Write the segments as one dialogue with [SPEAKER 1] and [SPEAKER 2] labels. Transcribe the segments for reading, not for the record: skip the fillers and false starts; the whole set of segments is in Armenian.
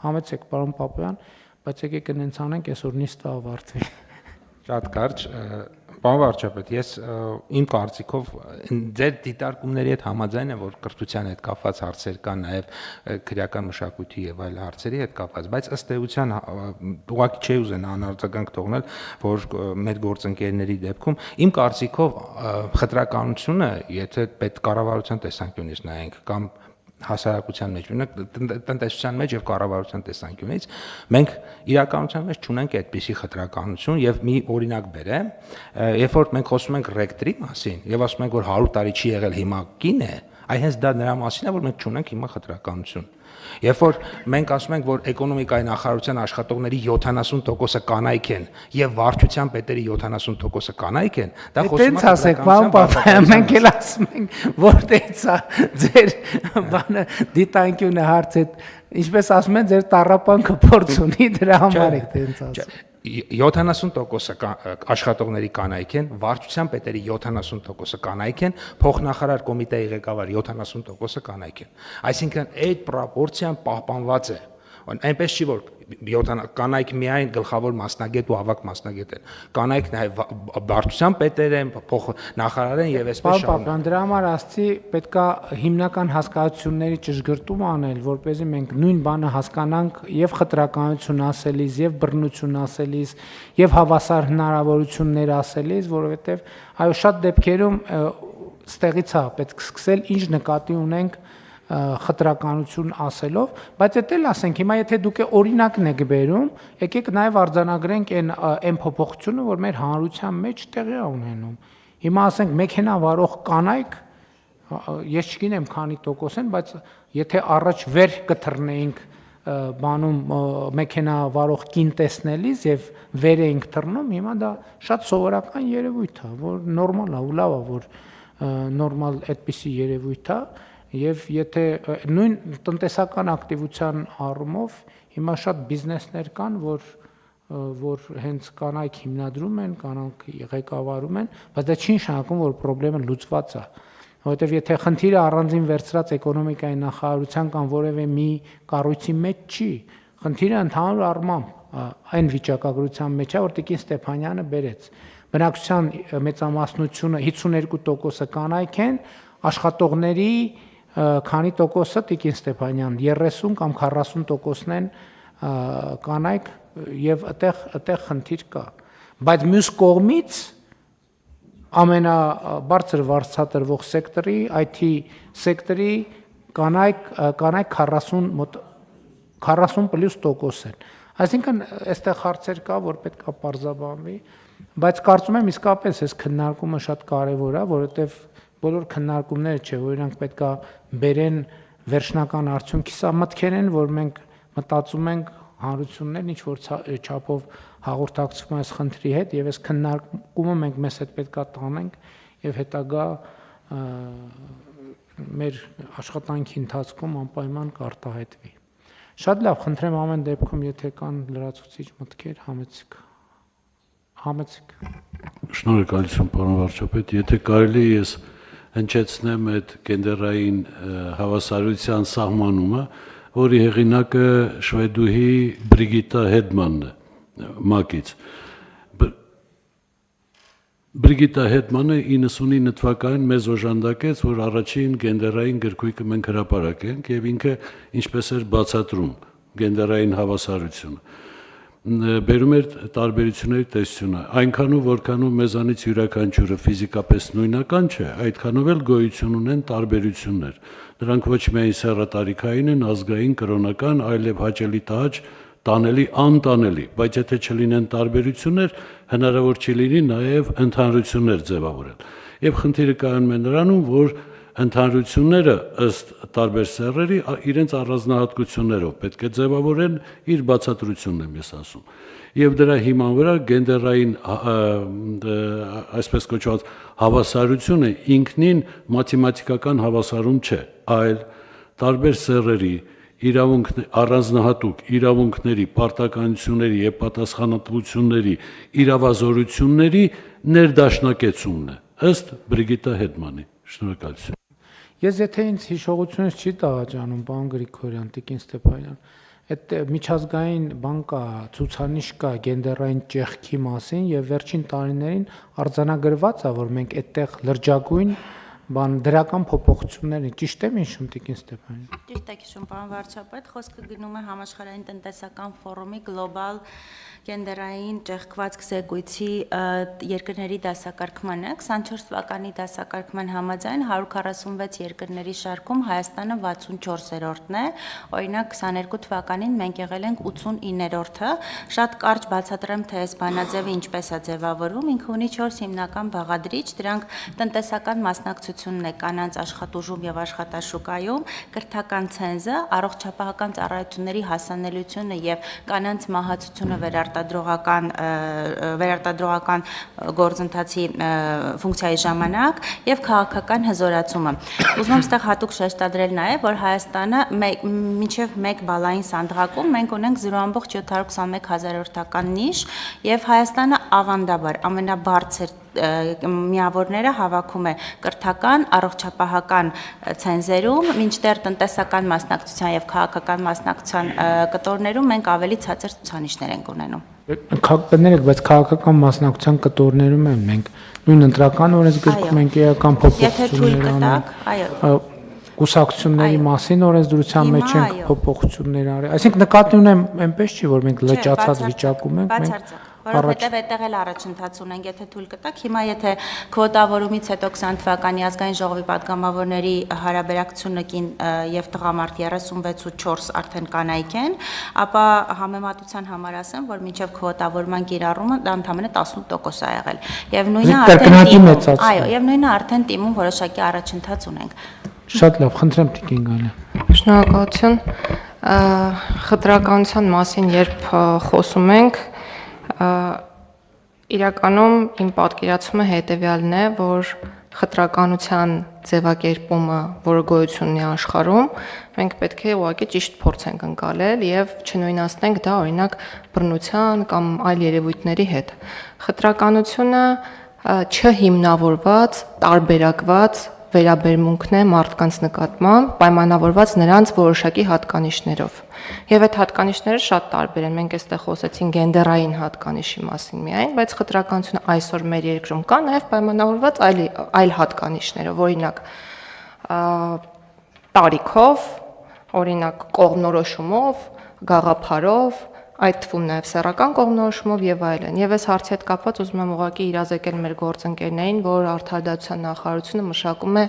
[SPEAKER 1] Համեցեք, պարոն Պապոյան, բայց եկեք այնց անենք, այսօր նիստը ավարտվի։
[SPEAKER 2] Շատ կարճ, պարոն վարչապետ, ես իմ կարծիքով ձեր դիտարկումների հետ համաձայն եմ, որ կրթության հետ կապված հարցեր կան, նաև քրեական մշակույթի եւ այլ հարցերի հետ կապված, բայց ըստ էության ուղղակի չի ուզենա անարձագանք թողնել, որ մեր գործընկերների դեպքում իմ կարծիքով խտրականությունը, եթե պետ կառավարության տեսանկյունից նայենք կամ հասարակության մեջ, տնտեսության մեջ եւ կառավարության տեսանկյունից, մենք իրականության մեջ չունենք այդպիսի խտրականություն եւ մի օրինակ բերեմ, երբ որ մենք խոսում ենք ռեկտրի մասին եւ ասում ենք, որ 100 տարի չի եղել, հիմա կին է, այ հենց դա նրա մասին է, որ մենք չունենք հիմա խտրականություն։ Երբ որ մենք ասում ենք, որ էկոնոմիկայի նախարարության աշխատողների 70%-ը կանայք են եւ վարչության պետերի 70%-ը կանայք են, դա խոսում է
[SPEAKER 1] ասեք, պարոն Պապոյան, մենք էլ ասում ենք, որտեղից է ձեր բանը դիտանկյունը հարց է, ինչպես ասում են, ձեր տառապանքը փորձ ունի, դրա համար եք տենց ասում։
[SPEAKER 2] 70% աշխատողների կանայք են, վարչության պետերի 70%-ը կանայք են, փոխնախարար կոմիտեի ղեկավար 70%-ը կանայք են։ Այսինքն այդ պրոպորցիան պահպանված է։ Այնպես չի, որ կանայք միայն գլխավոր մասնագետ ու ավագ մասնագետ են։ Կանայք նաև վարչության պետեր են, փոխնախարար են եւ այսպես
[SPEAKER 1] շարունակ։ Դրա համար ասացի, պետքա հիմնական հասկացությունների ճշգրտում անել, որպեսզի մենք նույն բանը հասկանանք եւ խտրականություն ասելիս, եւ բռնություն ասելիս, եւ հավասար հնարավորություններ ասելիս, որովհետեւ այո, շատ դեպքերում ստեղից է պետք սկսել ինչ նկատի ունենք խտրականություն ասելով, բայց դա էլ ասենք, հիմա եթե դուք օրինակն եք բերում, եկեք նաև արձանագրենք այն փոփոխությունը, որ մեր հանրության մեջ տեղի է ունենում։ Հիմա ասենք մեքենա վարող կանայք, ես չգիտեմ քանի տոկոս են, բայց եթե առաջ վեր կթռնեինք բանում մեքենա վարող կին տեսնելիս եւ վեր էինք թռնում, հիմա դա շատ սովորական երևույթ է, որ նորմալ է ու լավ է, որ նորմալ այդպիսի երևույթ է։ Եվ եթե նույն տնտեսական ակտիվության առումով հիմա շատ բիզնեսներ կան, որ հենց կանայք հիմնադրում են, կանայք ղեկավարում են, բայց դա չի նշանակում, որ խնդրեմը լուծված է, որովհետև եթե խնդիրը առանձին վերցրած էկոնոմիկայի նախարարության կամ որևէ մի կառույցի մեջ չի, խնդիրը ընդհանուր առմամբ այն վիճակագրության մեջ է, որ Տիկին Ստեփանյանը բերեց։ Բնակչության մեծամասնությունը 52% կանայք են, աշխատողների քանի տոկոսը Տիկին Ստեփանյան, 30 կամ 40%-ն են կանայք եւ այդտեղ խնդիր կա։ Բայց մյուս կողմից ամենաբարձր վարձատրվող սեկտորի, IT սեկտորի կանայք 40+ են։ Այսինքն այստեղ հարցեր կա, որ պետք է պարզաբանվի, բայց կարծում եմ իսկապես այս քննարկումը շատ կարեւոր է, որովհետեւ բոլոր քննարկումները չէ, որ իրանք պետքա բերեն վերջնական արդյունքի, սա մտքեր են, որ մենք մտածում ենք հանրություններն ինչ որ չափով հաղորդակցվում այս խնդրի հետ եւ այս քննարկումը մենք մեզ հետ պետքա տանենք եւ հետագա մեր աշխատանքի ընթացքում անպայման կարտահայտվի։ Շատ լավ, խնդրեմ ամեն դեպքում, եթե կան լրացուցիչ մտքեր, համեցեք։
[SPEAKER 3] Շնորհակալություն, պարոն վարչապետ, եթե կարելի է ես հնչեցնեմ այդ գենդերային հավասարության սահմանումը, որի հեղինակը շվեդուհի Բրիգիտա Հետմանն է, ՄԱԿ-ից։ Բրիգիտա Հետմանը 99 թվականին մեզ օժանդակեց, որ առաջին գենդերային գրքույկը մենք հրապարակենք եւ ինքը ինչպես էր բացատրում գենդերային հավասարությունը։ Բերում էր տարբերությունների տեսությունը, այնքանով որքանով մեզանից յուրաքանչյուրը ֆիզիկապես նույնական չէ, այդքանով էլ գոյություն ունեն տարբերություններ։ Դրանք ոչ միայն սեռատարիքային են, ազգային, կրոնական, այլև հաճելի տհաճ, տանելի, անտանելի, բայց եթե չլինեն տարբերություններ, հնարավոր չի լինի նաև ընդհանրություններ ձևավորել։ Եվ խնդիրը կայանում է նրանում, որ ընդհանրությունները ըստ տարբեր սեռերի իրենց առանձնահատկություններով պետք է ձևավորեն, իր բացատրությունն եմ ես ասում։ Եվ դրա հիման վրա գենդերային այսպես կոչված հավասարությունը ինքնին մաթեմատիկական հավասարում չէ, այլ տարբեր սեռերի առանձնահատուկ իրավունքների, պարտականությունների եւ պատասխանատվությունների իրավազորությունների ներդաշնակեցումն է, ըստ Բրիգիտա Հետմանի։ Շնորհակալություն։
[SPEAKER 1] Ես եթե ինձ հիշողությունս չի տաղաճանում, պարոն Գրիգորյան, Տիկին Ստեփանյան, Այդ միջազգային բան կա, ցուցանիշ կա գենդերային ճեղքի մասին եւ վերջին տարիներին արձանագրված է, որ մենք այդտեղ լրջագույն բան դրական փոփոխություններ են։ Ճիշտ եմ հիշում Տիկին Ստեփանյան։
[SPEAKER 4] Ճիշտ եք հիշում, պարոն վարչապետ, խոսքը գնում է համաշխարհային տնտեսական ֆորումի գլոբալ գենդերային ճեղքվածք զեկույցի երկրների դասակարգմանը 24 թվականի դասակարգման համաձայն 146 երկրների շարքում Հայաստանը 64-րդն է, օրինակ 22 թվականին մենք եղել ենք 89-րդը, շատ կարճ բացատրեմ, թե այս բանաձևը ինչպես է ձևավորվում, ինքը ունի 4 հիմնական բաղադրիչ, դրանք տնտեսական մասնակցությունն է կանանց աշխատուժում եւ աշխատաշուկայում, կրթական ցենզը, առողջապահական ծառայությունների հասանելիությունը եւ կանանց մահացությունը վերարտադրողական գործընթացի ֆունկցիայի ժամանակ եւ քաղաքական հզորացումը։ Ուզում եմ այստեղ հատուկ շեշտադրել նաեւ, որ Հայաստանը մինչեւ 1 բալային սանդղակում մենք ունենք 0.721 հազարորդական նիշ եւ Հայաստանը ավանդաբար ամենաբարձր միավորները հավաքում է կրթական, առողջապահական ցենզերում, մինչդեռ տնտեսական մասնակցության եւ քաղաքական մասնակցության կտորներում մենք ավելի ցածր ցուցանիշներ ենք ունենում։
[SPEAKER 1] Կներեք, բայց քաղաքական մասնակցության կտորներում են մենք նույն ընտրական օրենսգրքում ենք էական փոփոխություններ անում։ Կուսակցությունների մասին օրենսդրության մեջ ենք փոփոխություններ արել։ Այսինքն նկատի ունեմ այնպես չի, որ մենք լճացած վիճակում ենք, մենք
[SPEAKER 4] որովհետև այդտեղ էլ առաջընթաց ունենք, եթե թույլ կտաք, հիմա եթե քվոտավորումից հետո 20 թվականի ազգային ժողովի պատգամավորների հարաբերակցությունը կին եւ տղամարդ 36.4 արդեն կանայք են, ապա համեմատության համար ասեմ, որ մինչեւ քվոտավորման կիրառումը դա ընդամենը 18% է եղել։ Եվ նույնը արդեն այո, եւ նույնը արդեն տիմում որոշակի առաջընթաց ունենք։
[SPEAKER 1] Շատ լավ, խնդրեմ Տիկին Գալյան։
[SPEAKER 5] Շնորհակալություն։ Խտրականության մասին երբ խոսում ենք, իրականում իմ պատկերացումը հետևյալն է, որ խտրականության ձևակերպումը, որը գոյություն ունի աշխարհում, մենք պետք է ուղղակի ճիշտ փորձենք ընկալել եւ չնույնացնենք դա օրինակ բռնության կամ այլ երևույթների հետ։ Խտրականությունը չհիմնավորված, տարբերակված վերաբերմունքն է մարդկանց նկատմամբ, պայմանավորված նրանց որոշակի հատկանիշներով։ Եվ այդ հատկանիշները շատ տարբեր են։ Մենք այստեղ խոսեցինք գենդերային հատկանիշի մասին միայն, բայց խտրականությունը այսօր մեր երկրում կա նաև պայմանավորված այլ հատկանիշներով, օրինակ տարիքով, օրինակ կողմնորոշումով, գաղափարով, այդ թվում նաև սեռական կողմնորոշումով եւ այլն։ Եվ այս հարցի հետ կապված ուզում եմ ուղղակի իրազեկել մեր գործընկերներին, որ Արդարադատության նախարարությունը մշակում է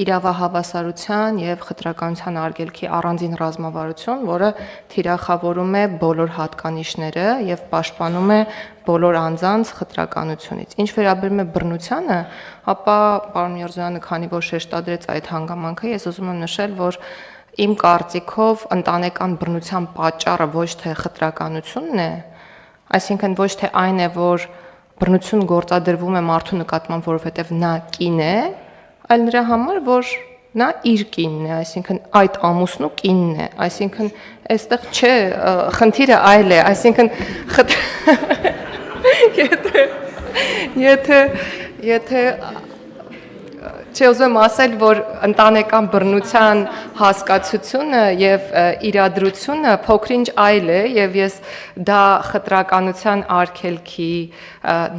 [SPEAKER 5] իրավահավասարության եւ խտրականության արգելքի առանձին ռազմավարություն, որը թիրախավորում է բոլոր հատկանիշները եւ պաշտպանում է բոլոր անձանց խտրականությունից։ Ինչ վերաբերում է բռնությանը, ապա պարոն Միրզոյանը քանի որ շեշտադրեց այդ հանգամանքը, ես ուզում եմ նշել, որ իմ կարծիքով ընտանեկան բռնության պատճառը ոչ թե խտրականությունն է, այսինքն ոչ թե այն է, որ բռնություն գործադրվում է մարդու նկատմամբ, որովհետև նա կին է, այլ նրա համար, որ նա իր կինն է, այսինքն այդ ամուսնու կինն է, այսինքն այստեղ չէ, խնդիրը այլ է, այսինքն եթե Չէ, ուզում եմ ասել, որ ընտանեկան բռնության հասկացությունը եւ իրադրությունը փոքրինչ այլ է եւ ես դա խտրականության արգելքի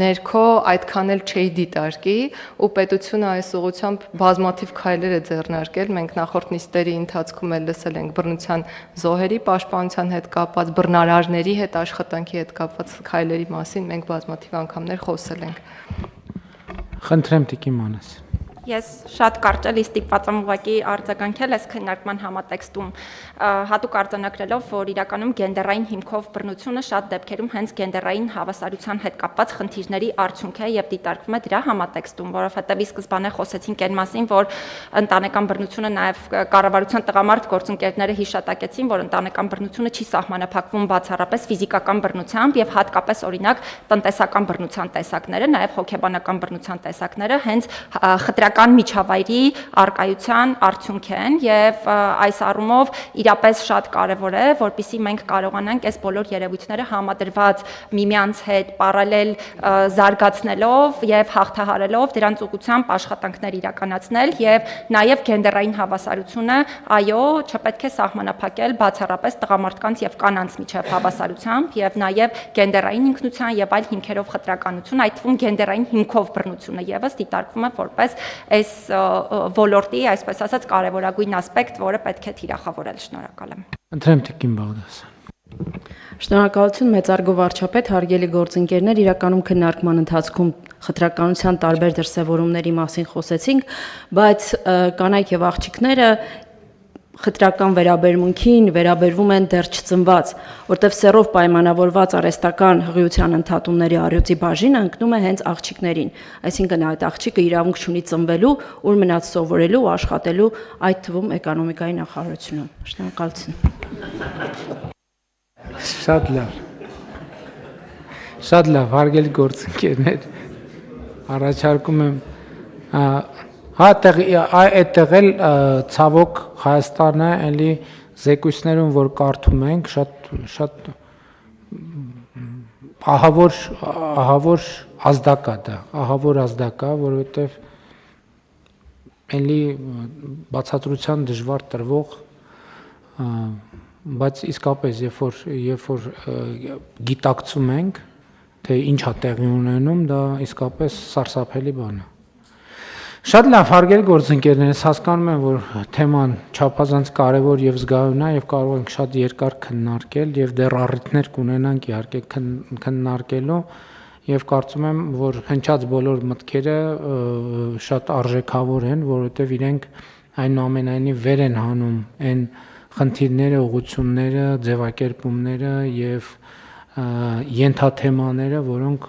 [SPEAKER 5] ներքո այդքան էլ չէի դիտարկի ու պետությունը այս ուղղությամբ բազմաթիվ քայլեր է ձեռնարկել։ Մենք նախորդ նիստերի ընթացքում էլ լսել ենք բռնության զոհերի պաշտպանության հետ կապված, բռնարարների հետ աշխատանքի հետ կապված քայլերի մասին մենք բազմաթիվ անգամներ խոսել ենք։
[SPEAKER 1] Խնդրեմ Տիկին Մանաս։
[SPEAKER 6] Ես շատ կարճ էլի ստիպված եմ ուղղակի արձագանքել այս քննարկման համատեքստում, հատուկ արձանագրելով, որ իրականում գենդերային հիմքով բռնությունը շատ դեպքերում հենց գենդերային հավասարության հետ կապված խնդիրների արդյունք է եւ դիտարկվում է դրա համատեքստում, որովհետեւ ի սկզբանե խոսեցինք այն մասին, որ ընտանեկան բռնությունը նաեւ կառավարության տղամարդ գործընկերները հիշատակեցին, որ ընտանեկան բռնությունը չի սահմանափակվում բացառապես ֆիզիկական բռնությամբ եւ հատկապես օրինակ տնտեսական բռնության տեսակները, նաեւ հոգեբանական բռնության տեսակները հենց խտրական իրական միջավայրի արկայության արդյունք են եւ այս առումով իրապես շատ կարեւոր է, որպեսզի մենք կարողանանք այս բոլոր երևույթները համադրված միմյանց հետ պարալել զարգացնելով եւ հաղթահարելով դրանց ուղղությամբ աշխատանքներ իրականացնել եւ նաեւ գենդերային հավասարությունը, այո, չպետք է սահմանափակել բացառապես տղամարդկանց եւ կանանց միջև հավասարությամբ եւ նաեւ գենդերային ինքնության եւ այլ հիմքերով խտրականություն, այդ թվում գենդերային հիմքով բռնությունը եւս դիտարկվում է որպես այս ոլորտի, այսպես ասած, կարևորագույն ասպեկտ, որը պետք է թիրախավորել։ Շնորհակալ եմ։
[SPEAKER 1] Ընտրեմ Տիկին Բաղդասարյան։
[SPEAKER 7] Շնորհակալություն մեծարգո վարչապետ, հարգելի գործընկերներ, իրականում քննարկման ընթացքում խտրականության տարբեր դրսևորումների մասին խոսեցինք, բայց կանայք եւ աղջիկները խտրական վերաբերմունքին վերաբերվում են դեռ չծնված, որտեղ սեռով պայմանավորված արհեստական հղիության ընդհատումների առյուծի բաժինը ընկնում է հենց աղջիկներին, այսինքն այդ աղջիկը իրավունք չունի ծնվելու, ուր մնաց սովորելու ու աշխատելու, այդ թվում էկոնոմիկայի նախարարությունում։ Շնորհակալություն։
[SPEAKER 1] Շատ լավ, հարգելի գործընկերներ, առաջարկում եմ այդտեղ էլ ցավոք Հայաստանը էլի զեկույցներում որ կարդում ենք շատ ահավոր ազդակա, որովհետև էլի բացատրության դժվար տրվող, բայց իսկապես երբ որ գիտակցում ենք, թե ինչ է տեղի ունենում, դա իսկապես սարսափելի բան է։ Շատ լավ, հարգելի գործընկերներ, ես հասկանում եմ, որ թեման չափազանց կարևոր եւ զգայուն է եւ կարող ենք շատ երկար քննարկել եւ դեռ առիթներ կունենանք իհարկե քննարկելու եւ կարծում եմ, որ հնչած բոլոր մտքերը շատ արժեքավոր են, որովհետեւ իրենք այնուամենայնիվ վեր են հանում այն խնդիրները, ուղղությունները, ձևակերպումները եւ ենթաթեմաները, որոնք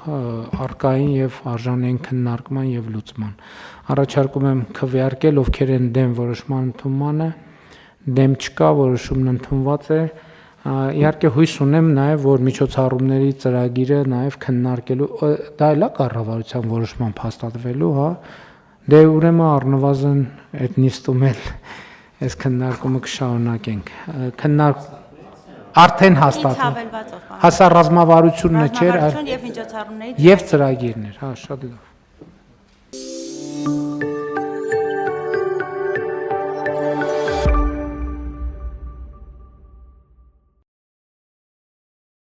[SPEAKER 1] արկային եւ արժանի են քննարկման եւ լուծման։ Առաջարկում եմ քվեարկել, ովքեր են դեմ որոշման ընդունմանը, դեմ չկա, որոշումն ընդունված է։ Իհարկե հույս ունեմ նաեւ, որ միջոցառումների ծրագիրը նաեւ քննարկելու, դա էլ է կառավարության որոշմամբ հաստատվելու, հա։ Դե ուրեմն առնվազն այդ նիստում էլ այս քննարկումը կշարունակենք։ Արդեն հաստատվում։ Հասա ռազմավարությունը չէր,
[SPEAKER 4] եւ միջոցառումների
[SPEAKER 1] եւ ծրագիրներ, հա, շատ լավ։